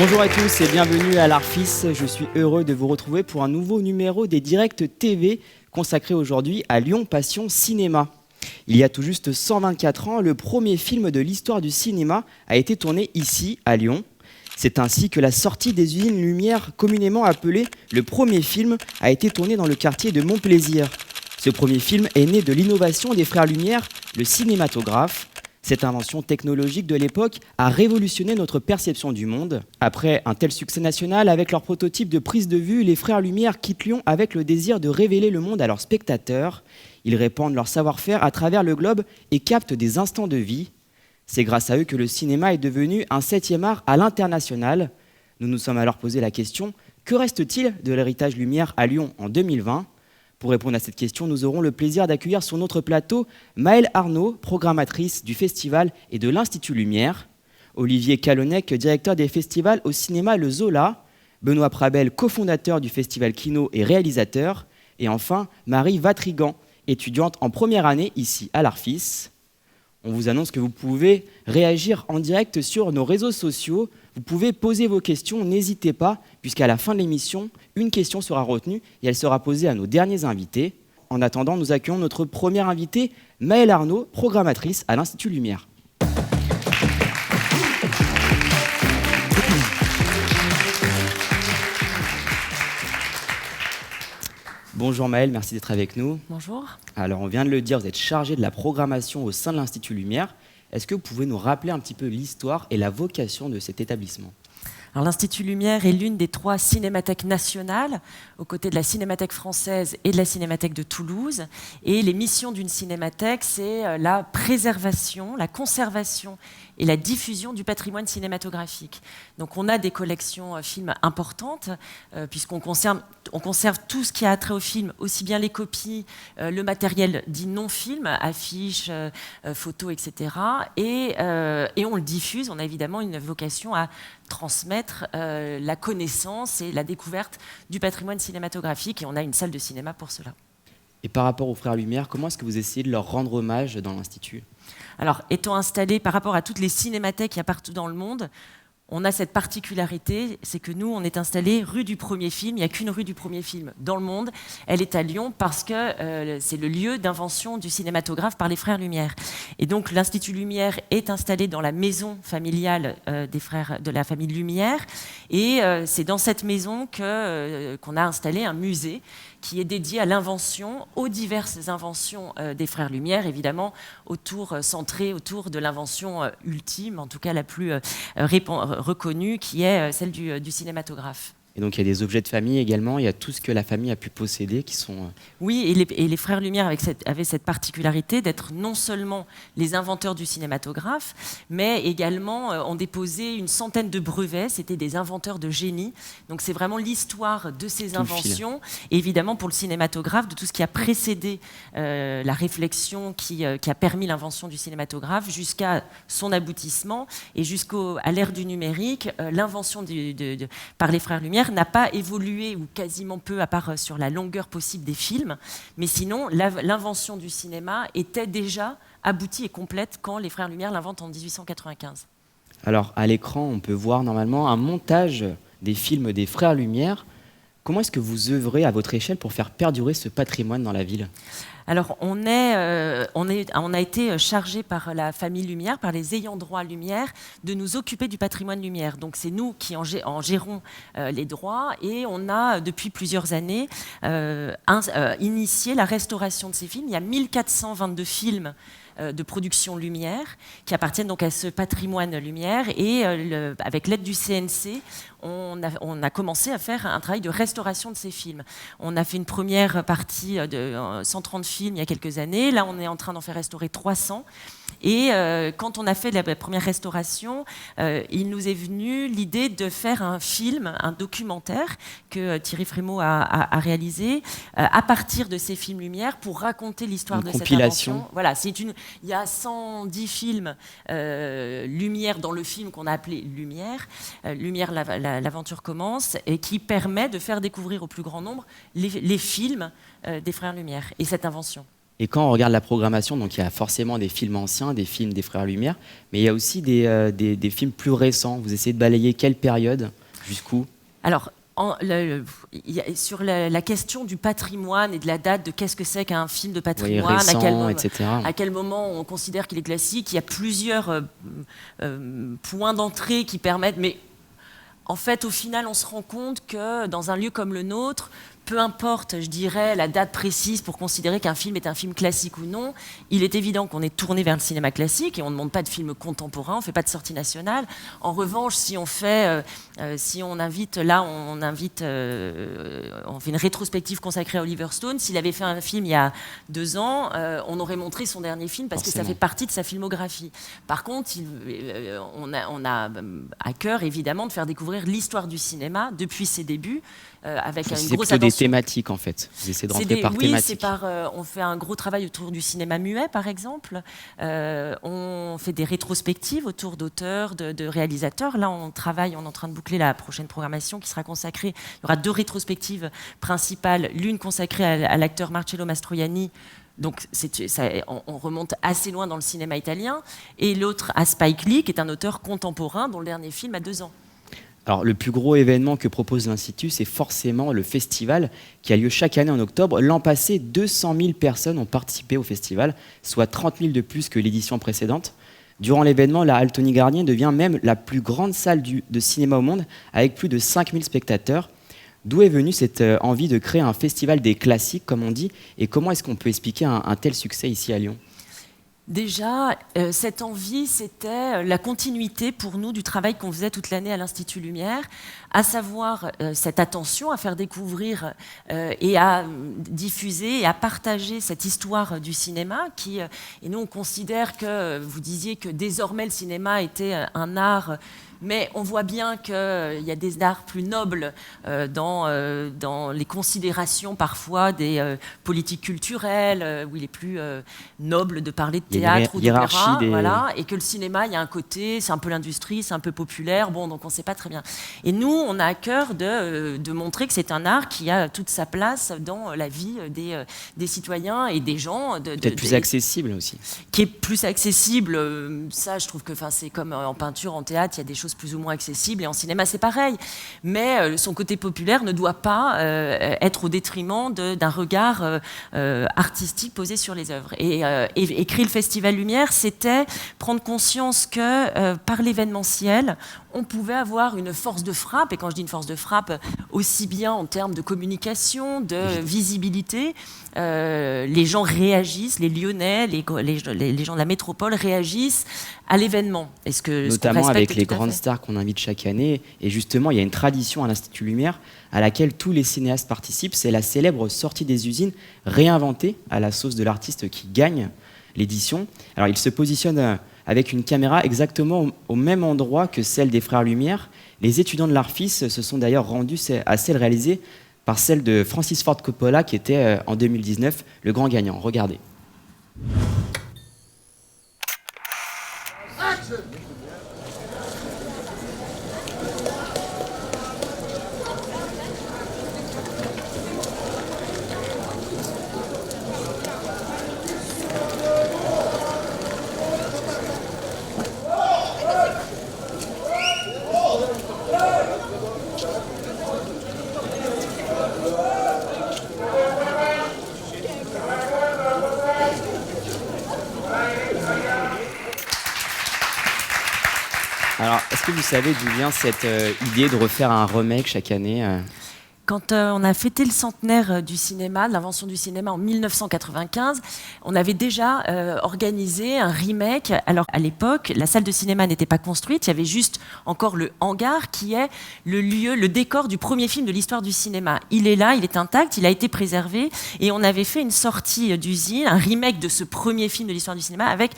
Bonjour à tous et bienvenue à l'Arfis. Je suis heureux de vous retrouver pour un nouveau numéro des Directs TV consacré aujourd'hui à Lyon Passion Cinéma. Il y a tout juste 124 ans, le premier film de l'histoire du cinéma a été tourné ici, à Lyon. C'est ainsi que la sortie des usines Lumière, communément appelée le premier film, a été tournée dans le quartier de Montplaisir. Ce premier film est né de l'innovation des frères Lumière, le cinématographe. Cette invention technologique de l'époque a révolutionné notre perception du monde. Après un tel succès national, avec leur prototype de prise de vue, les frères Lumière quittent Lyon avec le désir de révéler le monde à leurs spectateurs. Ils répandent leur savoir-faire à travers le globe et captent des instants de vie. C'est grâce à eux que le cinéma est devenu un 7e art à l'international. Nous nous sommes alors posé la question, que reste-t-il de l'héritage Lumière à Lyon en 2020 ? Pour répondre à cette question, nous aurons le plaisir d'accueillir sur notre plateau Maëlle Arnaud, programmatrice du festival et de l'Institut Lumière, Olivier Calonnec, directeur des festivals au cinéma Le Zola, Benoît Prabel, cofondateur du festival Kino et réalisateur, et enfin Marie Vatrigan, étudiante en première année ici à l'Arfis. On vous annonce que vous pouvez réagir en direct sur nos réseaux sociaux. Vous pouvez poser vos questions, n'hésitez pas, puisqu'à la fin de l'émission, une question sera retenue et elle sera posée à nos derniers invités. En attendant, nous accueillons notre première invitée, Maëlle Arnaud, programmatrice à l'Institut Lumière. Bonjour Maëlle, merci d'être avec nous. Bonjour. Alors on vient de le dire, vous êtes chargée de la programmation au sein de l'Institut Lumière. Est-ce que vous pouvez nous rappeler un petit peu l'histoire et la vocation de cet établissement ? Alors, l'Institut Lumière est l'une des 3 cinémathèques nationales, aux côtés de la Cinémathèque française et de la Cinémathèque de Toulouse. Et les missions d'une cinémathèque, c'est la préservation, la conservation et la diffusion du patrimoine cinématographique. Donc on a des collections films importantes, puisqu'on conserve tout ce qui a trait au film, aussi bien les copies, le matériel dit non-film, affiches, photos, etc. Et on le diffuse. On a évidemment une vocation à transmettre la connaissance et la découverte du patrimoine cinématographique. Et on a une salle de cinéma pour cela. Et par rapport aux frères Lumière, comment est-ce que vous essayez de leur rendre hommage dans l'Institut ? Alors, étant installés par rapport à toutes les cinémathèques qu'il y a partout dans le monde, on a cette particularité, c'est que nous, on est installés rue du Premier Film. Il n'y a qu'une rue du Premier Film dans le monde. Elle est à Lyon parce que c'est le lieu d'invention du cinématographe par les frères Lumière. Et donc, l'Institut Lumière est installé dans la maison familiale des frères de la famille Lumière. Et c'est dans cette maison qu'on a installé un musée qui est dédié à l'invention, aux diverses inventions des frères Lumière, évidemment, centré autour de l'invention ultime, en tout cas la plus reconnue, qui est celle du cinématographe. Et donc il y a des objets de famille également, il y a tout ce que la famille a pu posséder qui sont... Oui, et les frères Lumière avaient cette particularité d'être non seulement les inventeurs du cinématographe, mais également ont déposé une centaine de brevets, c'était des inventeurs de génie. Donc c'est vraiment l'histoire de ces inventions, et évidemment pour le cinématographe, de tout ce qui a précédé la réflexion qui a permis l'invention du cinématographe jusqu'à son aboutissement, et jusqu'à l'ère du numérique, l'invention par les frères Lumière n'a pas évolué, ou quasiment peu, à part sur la longueur possible des films. Mais sinon, l'invention du cinéma était déjà aboutie et complète quand les frères Lumière l'inventent en 1895. Alors, à l'écran, on peut voir normalement un montage des films des frères Lumière. Comment est-ce que vous œuvrez à votre échelle pour faire perdurer ce patrimoine dans la ville ? Alors, on a été chargé par la famille Lumière, par les ayants droit Lumière, de nous occuper du patrimoine Lumière. Donc, c'est nous qui en gérons les droits, et on a, depuis plusieurs années, initié la restauration de ces films. Il y a 1422 films de production Lumière qui appartiennent donc à ce patrimoine Lumière, et avec l'aide du CNC, on a commencé à faire un travail de restauration de ces films. On a fait une première partie de 130 films il y a quelques années. Là, on est en train d'en faire restaurer 300. Et quand on a fait la première restauration, il nous est venu l'idée de faire un film, un documentaire que Thierry Frémaux a réalisé à partir de ces films Lumière pour raconter l'histoire de cette invention. Voilà, il y a 110 films Lumière dans le film qu'on a appelé Lumière. Lumière, l'aventure commence, et qui permet de faire découvrir au plus grand nombre les films des frères Lumière et cette invention. Et quand on regarde la programmation, donc il y a forcément des films anciens, des films des Frères Lumière, mais il y a aussi des films plus récents. Vous essayez de balayer quelle période, jusqu'où? Alors, sur la question du patrimoine et de la date de qu'est-ce que c'est qu'un film de patrimoine, récent, etc. À quel moment on considère qu'il est classique, il y a plusieurs points d'entrée qui permettent, mais en fait, au final, on se rend compte que dans un lieu comme le nôtre, peu importe, je dirais, la date précise pour considérer qu'un film est un film classique ou non, il est évident qu'on est tourné vers le cinéma classique et on ne demande pas de films contemporains, on ne fait pas de sortie nationale. En revanche, si on invite, on fait une rétrospective consacrée à Oliver Stone. S'il avait fait un film il y a 2 ans, on aurait montré son dernier film parce que ça fait partie de sa filmographie. Par contre, on a à cœur, évidemment, de faire découvrir l'histoire du cinéma depuis ses débuts. Avec une grosse attention. Des thématiques en fait. Vous essayez de rentrer par thématique. On fait un gros travail autour du cinéma muet par exemple. On fait des rétrospectives autour d'auteurs, de réalisateurs. Là, on est en train de boucler la prochaine programmation qui sera consacrée. Il y aura 2 rétrospectives principales. L'une consacrée à l'acteur Marcello Mastroianni. Donc on remonte assez loin dans le cinéma italien. Et l'autre à Spike Lee, qui est un auteur contemporain dont le dernier film a 2 ans. Alors, le plus gros événement que propose l'Institut, c'est forcément le festival qui a lieu chaque année en octobre. L'an passé, 200 000 personnes ont participé au festival, soit 30 000 de plus que l'édition précédente. Durant l'événement, la Halle Tony Garnier devient même la plus grande salle de cinéma au monde, avec plus de 5 000 spectateurs. D'où est venue cette envie de créer un festival des classiques, comme on dit, et comment est-ce qu'on peut expliquer un tel succès ici à Lyon ? Déjà, cette envie, c'était la continuité pour nous du travail qu'on faisait toute l'année à l'Institut Lumière, à savoir cette attention à faire découvrir et à diffuser et à partager cette histoire du cinéma. Et nous, on considère que, vous disiez que désormais le cinéma était un art. Mais on voit bien qu'il y a des arts plus nobles dans les considérations parfois des politiques culturelles, où il est plus noble de parler de théâtre ou d'opéra, voilà, et que le cinéma, il y a un côté, c'est un peu l'industrie, c'est un peu populaire, bon, donc on ne sait pas très bien. Et nous, on a à cœur de montrer que c'est un art qui a toute sa place dans la vie des citoyens et des gens. Peut-être plus accessible aussi. Qui est plus accessible, ça je trouve que c'est comme en peinture, en théâtre, il y a des choses plus ou moins accessibles, et en cinéma c'est pareil. Mais son côté populaire ne doit pas être au détriment d'un regard artistique posé sur les œuvres. Et créer le Festival Lumière, c'était prendre conscience que par l'événementiel, on pouvait avoir une force de frappe, et quand je dis une force de frappe, aussi bien en termes de communication, de visibilité, les gens réagissent, les Lyonnais, les gens de la métropole réagissent à l'événement. Notamment avec les grandes stars qu'on invite chaque année. Et justement, il y a une tradition à l'Institut Lumière à laquelle tous les cinéastes participent. C'est la célèbre sortie des usines réinventée à la sauce de l'artiste qui gagne l'édition. Alors, il se positionne avec une caméra exactement au même endroit que celle des Frères Lumière. Les étudiants de l'Arfis se sont d'ailleurs rendus à celle réalisée par celle de Francis Ford Coppola, qui était en 2019 le grand gagnant. Regardez. Alors, est-ce que vous savez d'où vient cette idée de refaire un remake chaque année Quand on a fêté le centenaire du cinéma, de l'invention du cinéma en 1995, on avait déjà organisé un remake. Alors à l'époque, la salle de cinéma n'était pas construite, il y avait juste encore le hangar qui est le lieu, le décor du premier film de l'histoire du cinéma. Il est là, il est intact, il a été préservé, et on avait fait une sortie d'usine, un remake de ce premier film de l'histoire du cinéma avec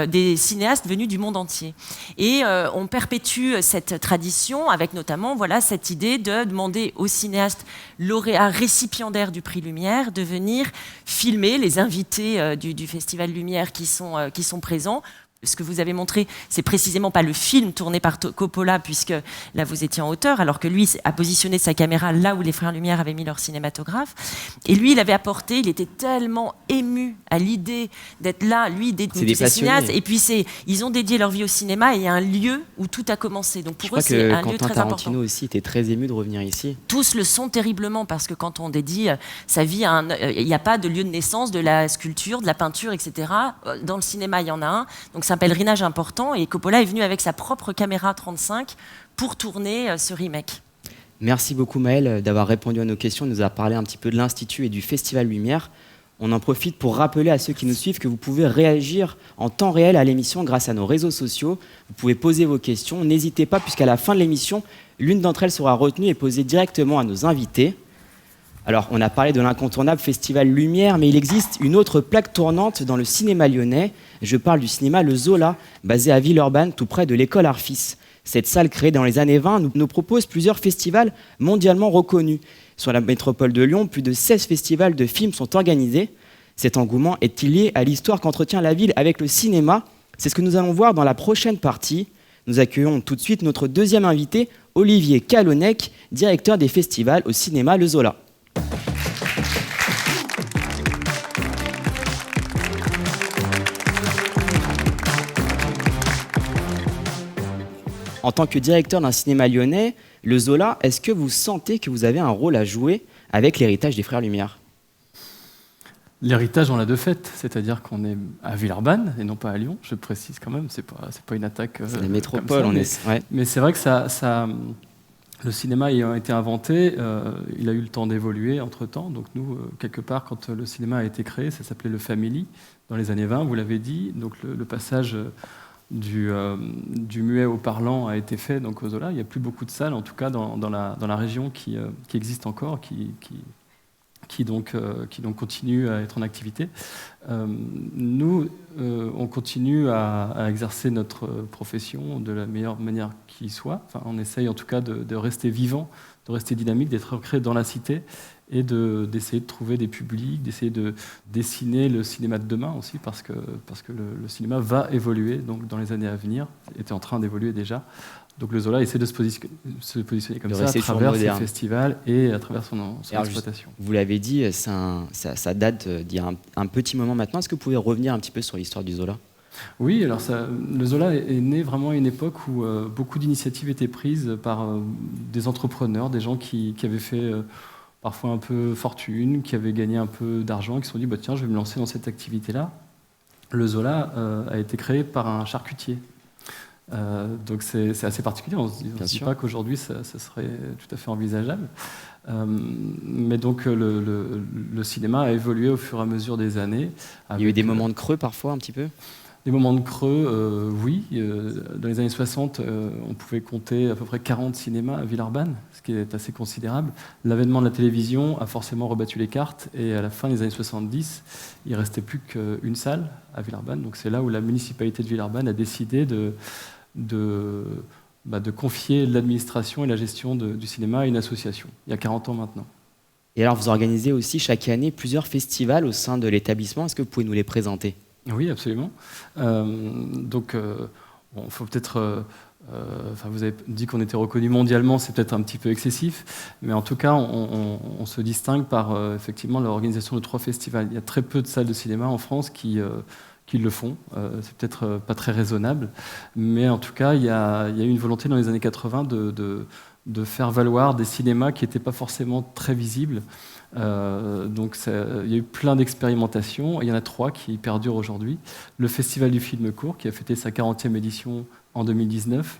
des cinéastes venus du monde entier. Et on perpétue cette tradition avec notamment cette idée de demander aux cinéastes lauréats récipiendaires du prix Lumière de venir filmer les invités du Festival Lumière qui sont présents Ce que vous avez montré, c'est précisément pas le film tourné par Coppola, puisque là vous étiez en hauteur, alors que lui a positionné sa caméra là où les frères Lumière avaient mis leur cinématographe. Et lui, il avait apporté, il était tellement ému à l'idée d'être là, lui, d'être ces cinéastes. Et puis ils ont dédié leur vie au cinéma et il y a un lieu où tout a commencé. Donc pour eux, c'est un lieu très important. Tarantino aussi était très ému de revenir ici. Tous le sont terriblement, parce que quand on dédie sa vie à il n'y a pas de lieu de naissance de la sculpture, de la peinture, etc. Dans le cinéma, il y en a un. Donc c'est un pèlerinage important et Coppola est venu avec sa propre caméra 35 pour tourner ce remake. Merci beaucoup Maëlle d'avoir répondu à nos questions, nous avoir parlé un petit peu de l'Institut et du Festival Lumière. On en profite pour rappeler à ceux qui nous suivent que vous pouvez réagir en temps réel à l'émission grâce à nos réseaux sociaux. Vous pouvez poser vos questions, n'hésitez pas puisqu'à la fin de l'émission, l'une d'entre elles sera retenue et posée directement à nos invités. Alors, on a parlé de l'incontournable Festival Lumière, mais il existe une autre plaque tournante dans le cinéma lyonnais. Je parle du cinéma Le Zola, basé à Villeurbanne, tout près de l'école Arfis. Cette salle, créée dans les années 20, nous propose plusieurs festivals mondialement reconnus. Sur la métropole de Lyon, plus de 16 festivals de films sont organisés. Cet engouement est-il lié à l'histoire qu'entretient la ville avec le cinéma? C'est ce que nous allons voir dans la prochaine partie. Nous accueillons tout de suite notre deuxième invité, Olivier Calonnec, directeur des festivals au cinéma Le Zola. En tant que directeur d'un cinéma lyonnais, le Zola, est-ce que vous sentez que vous avez un rôle à jouer avec l'héritage des Frères Lumière? L'héritage, on l'a de fait, c'est-à-dire qu'on est à Villeurbanne et non pas à Lyon, je précise quand même, c'est pas une attaque. C'est la métropole, mais c'est vrai que le cinéma ayant été inventé, il a eu le temps d'évoluer entre-temps. Donc nous, quelque part, quand le cinéma a été créé, ça s'appelait le Family, dans les années 20, vous l'avez dit. Donc le passage du muet au parlant a été fait donc, au Zola. Il n'y a plus beaucoup de salles, en tout cas dans la région, qui existent encore, qui donc continue à être en activité. Nous, on continue à exercer notre profession de la meilleure manière qui soit. Enfin, on essaye en tout cas de rester vivant, de rester dynamique, d'être ancré dans la cité et d'essayer de trouver des publics, d'essayer de dessiner le cinéma de demain aussi, parce que le cinéma va évoluer donc, dans les années à venir, était en train d'évoluer déjà. Donc le Zola essaie de se positionner comme ça à travers ses festivals et à travers son exploitation. Vous l'avez dit, ça date d'il y a un petit moment maintenant. Est-ce que vous pouvez revenir un petit peu sur l'histoire du Zola? Oui, alors le Zola est né vraiment à une époque où beaucoup d'initiatives étaient prises par des entrepreneurs, des gens qui avaient fait parfois un peu fortune, qui avaient gagné un peu d'argent, et qui se sont dit tiens, je vais me lancer dans cette activité-là. Le Zola a été créé par un charcutier. Donc c'est assez particulier, on ne se dit pas qu'aujourd'hui ça serait tout à fait envisageable. Mais donc le cinéma a évolué au fur et à mesure des années. Il y a eu des moments de creux parfois un petit peu? Des moments de creux, oui. Dans les années 60, on pouvait compter à peu près 40 cinémas à Villeurbanne, ce qui est assez considérable. L'avènement de la télévision a forcément rebattu les cartes, et à la fin des années 70, il ne restait plus qu'une salle à Villeurbanne. Donc c'est là où la municipalité de Villeurbanne a décidé de confier l'administration et la gestion du cinéma à une association, il y a 40 ans maintenant. Et alors vous organisez aussi chaque année plusieurs festivals au sein de l'établissement. Est-ce que vous pouvez nous les présenter? Oui, absolument. Donc, faut peut-être. Vous avez dit qu'on était reconnu mondialement, c'est peut-être un petit peu excessif, mais en tout cas, on se distingue par effectivement l'organisation de 3 festivals. Il y a très peu de salles de cinéma en France qui le font. C'est peut-être pas très raisonnable, mais en tout cas, il y a eu une volonté dans les années 80 de faire valoir des cinémas qui n'étaient pas forcément très visibles. Donc il y a eu plein d'expérimentations, il y en a 3 qui perdurent aujourd'hui. Le Festival du film court, qui a fêté sa 40e édition en 2019,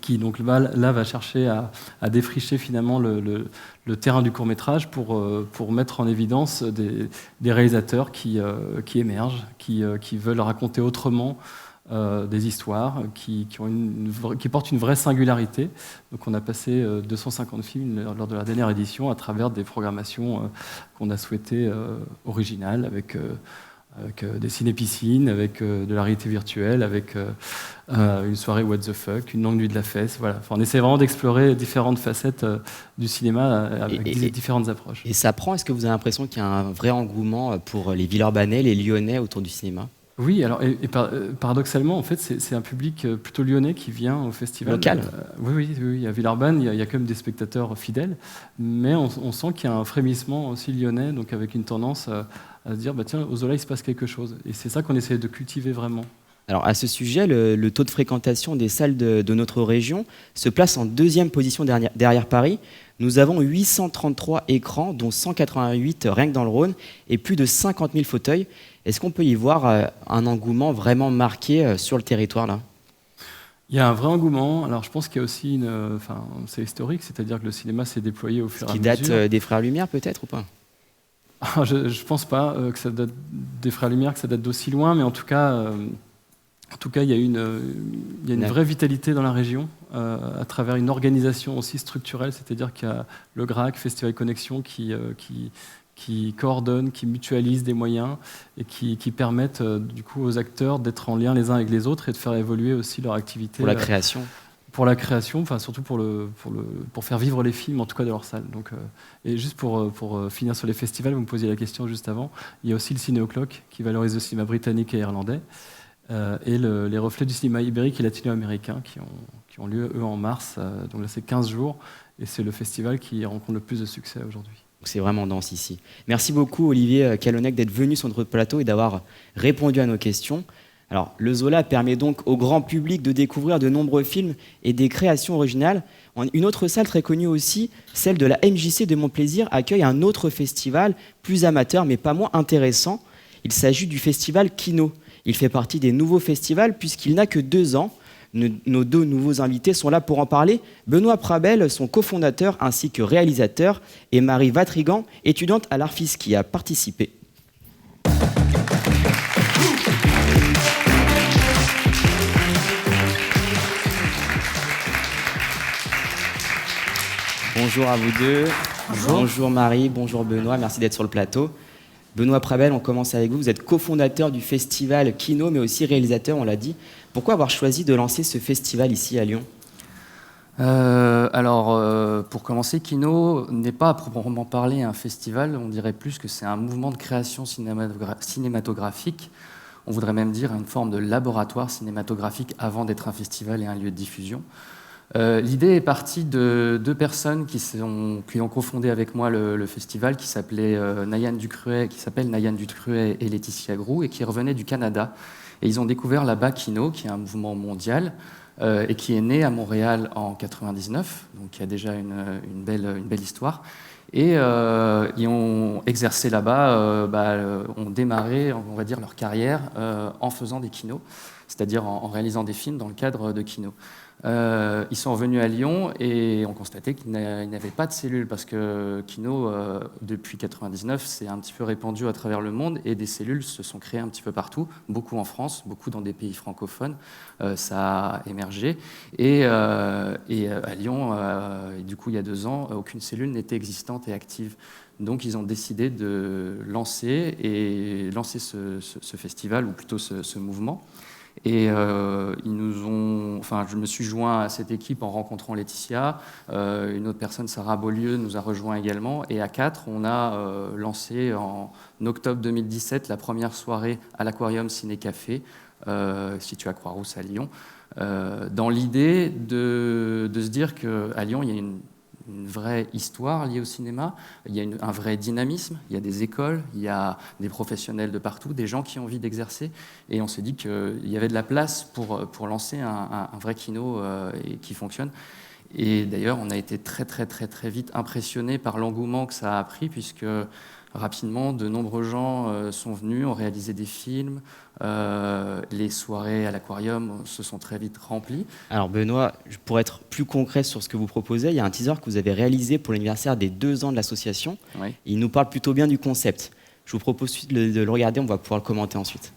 qui donc là va chercher à défricher finalement le terrain du court-métrage pour mettre en évidence des réalisateurs qui émergent, qui veulent raconter autrement des histoires qui portent une vraie singularité. Donc on a passé 250 films lors de la dernière édition à travers des programmations qu'on a souhaitées originales, avec des ciné-piscines, avec de la réalité virtuelle, avec une soirée What the fuck, une longue nuit de la fesse. Voilà. Enfin, on essaie vraiment d'explorer différentes facettes du cinéma avec différentes approches. Et ça prend, est-ce que vous avez l'impression qu'il y a un vrai engouement pour les Villeurbanais, les Lyonnais autour du cinéma? Oui, alors paradoxalement, en fait, c'est un public plutôt lyonnais qui vient au festival. Local. Oui, à Villeurbanne, il y a quand même des spectateurs fidèles, mais on sent qu'il y a un frémissement aussi lyonnais, donc avec une tendance à se dire, bah, tiens, au Zola, il se passe quelque chose. Et c'est ça qu'on essaie de cultiver vraiment. Alors à ce sujet, le taux de fréquentation des salles de notre région se place en deuxième position derrière Paris. Nous avons 833 écrans, dont 188 rien que dans le Rhône, et plus de 50 000 fauteuils. Est-ce qu'on peut y voir un engouement vraiment marqué sur le territoire là ? Il y a un vrai engouement. Alors je pense qu'il y a aussi c'est historique, c'est-à-dire que le cinéma s'est déployé au fur et à mesure. Qui date des Frères Lumière peut-être ou pas ? Je ne pense pas que ça date des Frères Lumière, que ça date d'aussi loin, mais en tout cas, il y a une vraie vitalité dans la région à travers une organisation aussi structurelle, c'est-à-dire qu'il y a le GRAC, Festival Connexion, qui coordonne, qui mutualise des moyens et qui permettent du coup aux acteurs d'être en lien les uns avec les autres et de faire évoluer aussi leur activité. Pour la création. Pour la création, enfin surtout pour faire vivre les films, en tout cas de leur salle. Donc, et juste pour finir sur les festivals, vous me posiez la question juste avant, il y a aussi le Ciné O'Clock qui valorise le cinéma britannique et irlandais. Et les reflets du cinéma ibérique et latino-américain qui ont lieu, eux, en mars. Donc là, c'est 15 jours, et c'est le festival qui rencontre le plus de succès aujourd'hui. C'est vraiment dense ici. Merci beaucoup, Olivier Calonnec, d'être venu sur notre plateau et d'avoir répondu à nos questions. Alors, le Zola permet donc au grand public de découvrir de nombreux films et des créations originales. Une autre salle très connue aussi, celle de la MJC de Montplaisir, accueille un autre festival, plus amateur, mais pas moins intéressant. Il s'agit du festival Kino. Il fait partie des nouveaux festivals puisqu'il n'a que 2 ans. Nos 2 nouveaux invités sont là pour en parler. Benoît Prabel, son cofondateur ainsi que réalisateur, et Marie Vatrigan, étudiante à l'Arfis qui a participé. Bonjour à vous deux. Bonjour Marie, bonjour Benoît, merci d'être sur le plateau. Benoît Prabel, on commence avec vous. Vous êtes cofondateur du festival Kino, mais aussi réalisateur, on l'a dit. Pourquoi avoir choisi de lancer ce festival ici à Lyon ? Pour commencer, Kino n'est pas à proprement parler un festival. On dirait plus que c'est un mouvement de création cinématographique. On voudrait même dire une forme de laboratoire cinématographique avant d'être un festival et un lieu de diffusion. L'idée est partie de 2 personnes qui ont cofondé avec moi le festival, qui s'appellent Nayan Ducruet et Laetitia Groux, et qui revenaient du Canada. Et ils ont découvert là-bas Kino, qui est un mouvement mondial, et qui est né à Montréal en 99, donc il y a déjà une belle histoire. Et ils ont exercé là-bas, ont démarré, on va dire, leur carrière en faisant des kinos, c'est-à-dire en réalisant des films dans le cadre de Kino. Ils sont revenus à Lyon et ont constaté qu'ils n'avaient pas de cellules parce que Kino, depuis 1999, s'est un petit peu répandu à travers le monde et des cellules se sont créées un petit peu partout, beaucoup en France, beaucoup dans des pays francophones. Ça a émergé et à Lyon, du coup, il y a 2 ans, aucune cellule n'était existante et active. Donc, ils ont décidé de lancer ce festival, ou plutôt ce mouvement. Et je me suis joint à cette équipe en rencontrant Laetitia. Une autre personne, Sarah Beaulieu, nous a rejoint également. Et à 4, on a lancé en octobre 2017 la première soirée à l'Aquarium Ciné-Café, situé à Croix-Rousse à Lyon, dans l'idée de se dire qu'à Lyon, il y a une vraie histoire liée au cinéma, il y a un vrai dynamisme, il y a des écoles, il y a des professionnels de partout, des gens qui ont envie d'exercer, et on s'est dit qu'il y avait de la place pour lancer un vrai kino qui fonctionne. Et d'ailleurs, on a été très très très très vite impressionnés par l'engouement que ça a pris, puisque rapidement, de nombreux gens sont venus, ont réalisé des films. Les soirées à l'Aquarium se sont très vite remplies. Alors Benoît, pour être plus concret sur ce que vous proposez, il y a un teaser que vous avez réalisé pour l'anniversaire des 2 ans de l'association. Oui. Il nous parle plutôt bien du concept. Je vous propose de le regarder, on va pouvoir le commenter ensuite.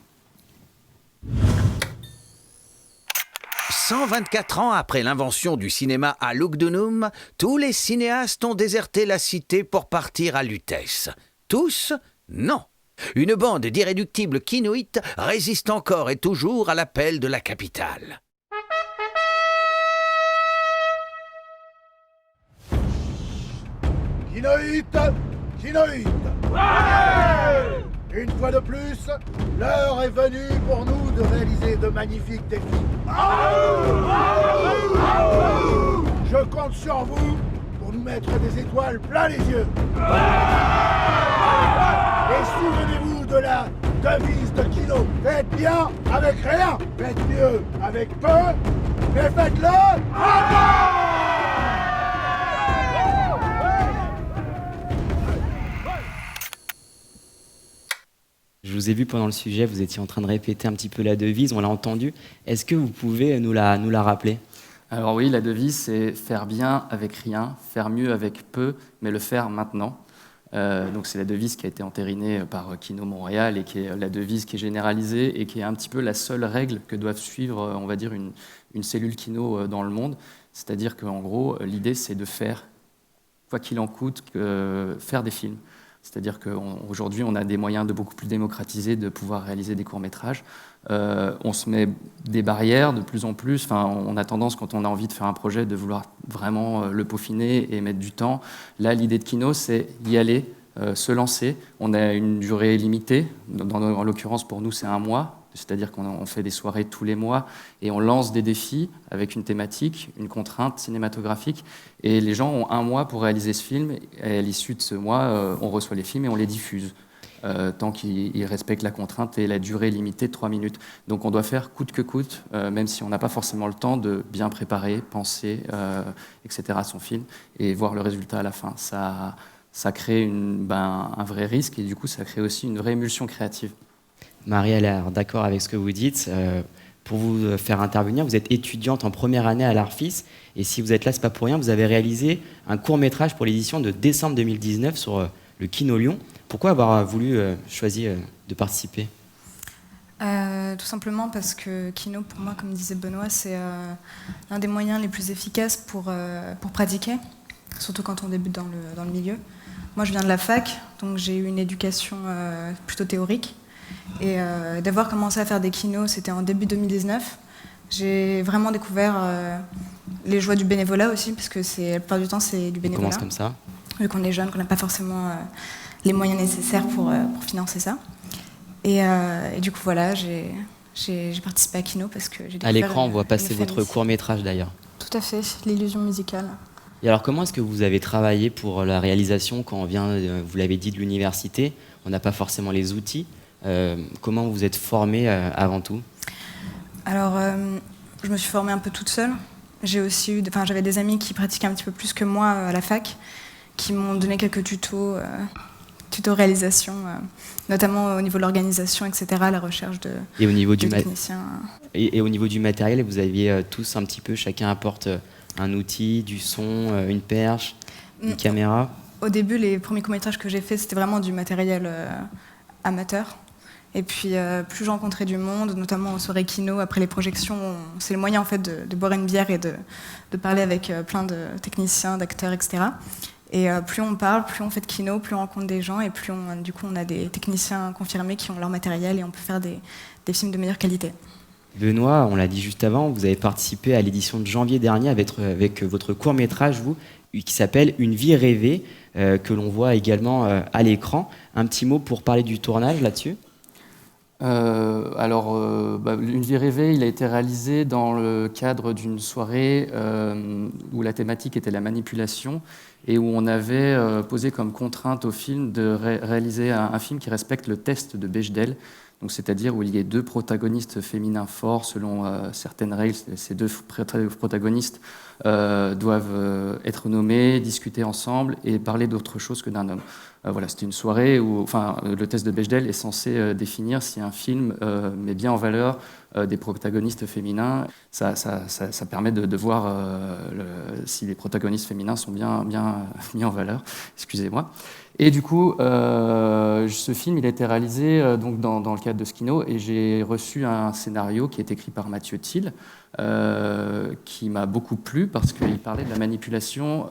124 ans après l'invention du cinéma à Lugdunum, tous les cinéastes ont déserté la cité pour partir à Lutèce. Tous ? Non. Une bande d'irréductibles kinoïtes résiste encore et toujours à l'appel de la capitale. Kinoïte, Kinoïte. Ouais. Une fois de plus, l'heure est venue pour nous de réaliser de magnifiques défis. Je compte sur vous pour nous mettre des étoiles plein les yeux. Et souvenez-vous de la devise de Kino. Faites bien avec rien, faites mieux avec peu, mais faites-le maintenant. Je vous ai vu pendant le sujet, vous étiez en train de répéter un petit peu la devise, on l'a entendu. Est-ce que vous pouvez nous la rappeler ? Alors oui, la devise, c'est faire bien avec rien, faire mieux avec peu, mais le faire maintenant. Donc c'est la devise qui a été entérinée par Kino Montréal et qui est la devise qui est généralisée et qui est un petit peu la seule règle que doivent suivre, on va dire, une cellule Kino dans le monde. C'est-à-dire qu'en gros, l'idée, c'est de faire, quoi qu'il en coûte, faire des films. C'est-à-dire qu'aujourd'hui, on a des moyens de beaucoup plus démocratiser, de pouvoir réaliser des courts-métrages. On se met des barrières de plus en plus. Enfin, on a tendance, quand on a envie de faire un projet, de vouloir vraiment le peaufiner et mettre du temps. Là, l'idée de Kino, c'est y aller, se lancer. On a une durée limitée. En l'occurrence, pour nous, c'est 1 mois. C'est-à-dire qu'on fait des soirées tous les mois et on lance des défis avec une thématique, une contrainte cinématographique. Et les gens ont 1 mois pour réaliser ce film. Et à l'issue de ce mois, on reçoit les films et on les diffuse. Tant qu'ils respectent la contrainte et la durée limitée de 3 minutes. Donc on doit faire coûte que coûte, même si on n'a pas forcément le temps de bien préparer, penser, etc. son film et voir le résultat à la fin. Ça crée un vrai risque et du coup ça crée aussi une vraie émulsion créative. Marie a l'air d'accord avec ce que vous dites. Pour vous faire intervenir, vous êtes étudiante en première année à l'ARFIS et si vous êtes là, c'est pas pour rien, vous avez réalisé un court-métrage pour l'édition de décembre 2019 sur le Kino Lyon. Pourquoi avoir voulu choisir de participer ? Tout simplement parce que Kino, pour moi, comme disait Benoît, c'est l'un des moyens les plus efficaces pour pratiquer, surtout quand on débute dans le milieu. Moi, je viens de la fac, donc j'ai eu une éducation plutôt théorique. Et d'avoir commencé à faire des kinos, c'était en début 2019. J'ai vraiment découvert les joies du bénévolat aussi, parce que la plupart du temps, c'est du bénévolat. On commence comme ça. Vu qu'on est jeune, qu'on n'a pas forcément les moyens nécessaires pour financer ça. Et du coup, voilà, j'ai participé à Kino parce que j'ai découvert... À l'écran, on voit passer votre court-métrage d'ailleurs. Tout à fait, l'illusion musicale. Et alors, comment est-ce que vous avez travaillé pour la réalisation quand on vient, vous l'avez dit, de l'université ? On n'a pas forcément les outils. Comment vous êtes formée avant tout ? Alors, je me suis formée un peu toute seule. J'avais des amis qui pratiquaient un petit peu plus que moi à la fac, qui m'ont donné quelques tutos réalisation, notamment au niveau de l'organisation, etc., la recherche de techniciens. Et au niveau du matériel, vous aviez tous un petit peu, chacun apporte un outil, du son, une perche, une caméra. Au début, les premiers courts-métrages que j'ai faits, c'était vraiment du matériel amateur. Et puis, plus je rencontrais du monde, notamment aux soirées Kino, après les projections, c'est le moyen en fait, de boire une bière et de parler avec plein de techniciens, d'acteurs, etc. Et plus on parle, plus on fait de Kino, plus on rencontre des gens, et plus du coup on a des techniciens confirmés qui ont leur matériel et on peut faire des films de meilleure qualité. Benoît, on l'a dit juste avant, vous avez participé à l'édition de janvier dernier avec votre court-métrage, qui s'appelle Une vie rêvée, que l'on voit également à l'écran. Un petit mot pour parler du tournage là-dessus ? Une vie rêvée, il a été réalisé dans le cadre d'une soirée où la thématique était la manipulation et où on avait posé comme contrainte au film de réaliser un film qui respecte le test de Bechdel, donc c'est-à-dire où il y a 2 protagonistes féminins forts selon certaines règles. Ces 2 protagonistes doivent être nommés, discuter ensemble et parler d'autre chose que d'un homme. C'était une soirée où le test de Bechdel est censé définir si un film met bien en valeur des protagonistes féminins. Ça permet de voir si les protagonistes féminins sont bien mis en valeur. Excusez-moi. Et du coup, ce film il a été réalisé donc dans le cadre de Kino et j'ai reçu un scénario qui est écrit par Mathieu Thiel, qui m'a beaucoup plu parce qu'il parlait de la manipulation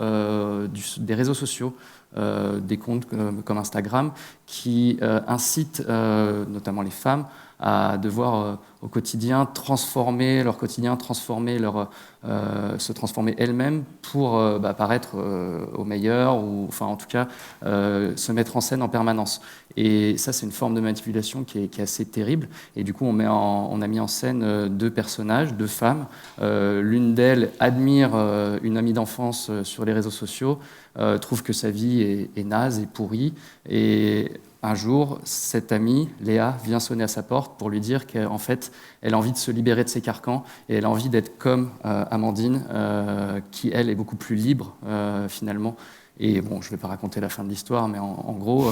des réseaux sociaux, des comptes comme Instagram qui incitent notamment les femmes à devoir au quotidien transformer leur quotidien, se transformer elles-mêmes pour paraître au meilleur, ou enfin en tout cas se mettre en scène en permanence. Et ça, c'est une forme de manipulation qui est assez terrible. Et du coup, on a mis en scène 2 personnages, 2 femmes. L'une d'elles admire une amie d'enfance sur les réseaux sociaux, trouve que sa vie est naze et pourrie. Et un jour, cette amie, Léa, vient sonner à sa porte pour lui dire qu'en fait, elle a envie de se libérer de ses carcans et elle a envie d'être comme Amandine, qui, elle, est beaucoup plus libre, finalement. Et bon, je ne vais pas raconter la fin de l'histoire, mais en gros,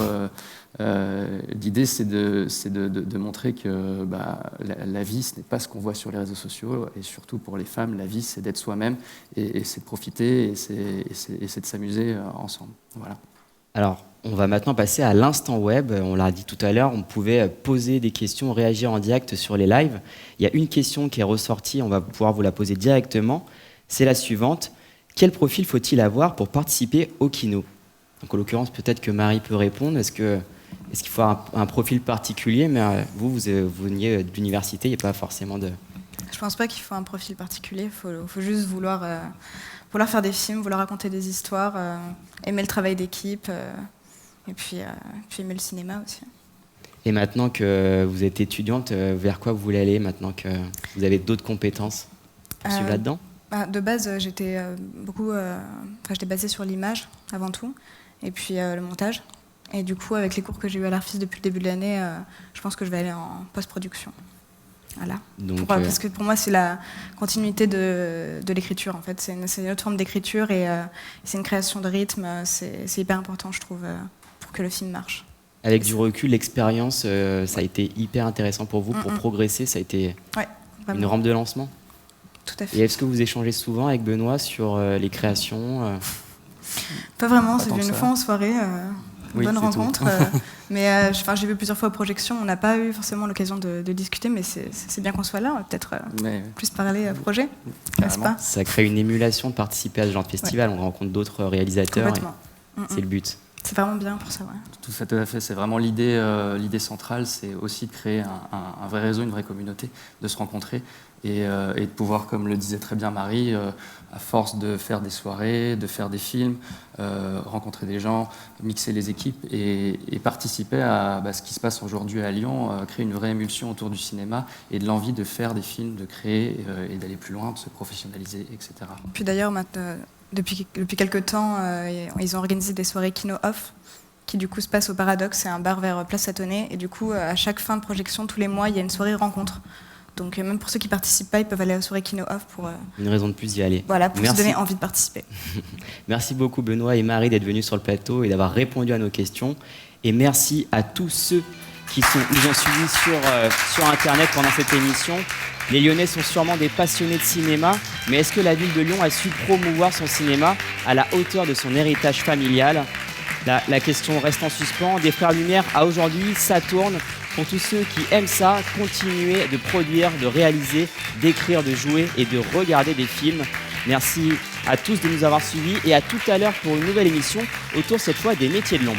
l'idée, c'est de montrer que la vie, ce n'est pas ce qu'on voit sur les réseaux sociaux. Et surtout pour les femmes, la vie, c'est d'être soi-même et c'est de profiter et c'est de s'amuser ensemble. Voilà. Alors, on va maintenant passer à l'instant web. On l'a dit tout à l'heure, on pouvait poser des questions, réagir en direct sur les lives. Il y a une question qui est ressortie, on va pouvoir vous la poser directement. C'est la suivante. Quel profil faut-il avoir pour participer au Kino ? Donc, en l'occurrence, peut-être que Marie peut répondre. Est-ce qu'il faut un profil particulier ? Mais vous veniez de l'université, il n'y a pas forcément de... Je pense pas qu'il faut un profil particulier. Il faut juste vouloir faire des films, vouloir raconter des histoires, aimer le travail d'équipe, et puis aimer le cinéma aussi. Et maintenant que vous êtes étudiante, vers quoi vous voulez aller maintenant que vous avez d'autres compétences pour suivre là-dedans ? De base, j'étais basée sur l'image avant tout, et puis le montage. Et du coup, avec les cours que j'ai eu à l'Arfis depuis le début de l'année, je pense que je vais aller en post-production. Voilà. Donc, parce que pour moi, c'est la continuité de l'écriture, en fait. C'est une autre forme d'écriture et c'est une création de rythme. C'est hyper important, je trouve, pour que le film marche. Avec du recul, l'expérience, ça a été hyper intéressant pour vous, pour progresser. Ça a été une rampe de lancement. Tout à fait. Et est-ce que vous échangez souvent avec Benoît sur les créations Pas vraiment, c'est une fois en soirée. Bonne rencontre. Mais j'ai vu plusieurs fois aux projections. On n'a pas eu forcément l'occasion de discuter, mais c'est bien qu'on soit là. On va peut-être plus parler projet, n'est-ce pas ? Ça crée une émulation de participer à ce genre de festival. On rencontre d'autres réalisateurs. Complètement. C'est le but. C'est vraiment bien pour ça, ouais. Tout à fait. C'est vraiment l'idée centrale, c'est aussi de créer un vrai réseau, une vraie communauté, de se rencontrer et de pouvoir, comme le disait très bien Marie, à force de faire des soirées, de faire des films, rencontrer des gens, mixer les équipes et participer à ce qui se passe aujourd'hui à Lyon, créer une vraie émulsion autour du cinéma et de l'envie de faire des films, de créer et d'aller plus loin, de se professionnaliser, etc. Puis d'ailleurs, depuis quelques temps, ils ont organisé des soirées Kino Off, qui du coup se passent au Paradoxe, c'est un bar vers Place Satonnet, et du coup, à chaque fin de projection, tous les mois, il y a une soirée rencontre. Donc même pour ceux qui ne participent pas, ils peuvent aller à la soirée Kino Off pour... Une raison de plus d'y aller. Voilà, pour se donner envie de participer. Merci beaucoup Benoît et Marie d'être venus sur le plateau et d'avoir répondu à nos questions. Et merci à tous ceux qui nous ont suivis sur Internet pendant cette émission. Les Lyonnais sont sûrement des passionnés de cinéma, mais est-ce que la ville de Lyon a su promouvoir son cinéma à la hauteur de son héritage familial ? La question reste en suspens. Des Frères Lumière à aujourd'hui, ça tourne. Pour tous ceux qui aiment ça, continuez de produire, de réaliser, d'écrire, de jouer et de regarder des films. Merci à tous de nous avoir suivis et à tout à l'heure pour une nouvelle émission autour cette fois des métiers de l'ombre.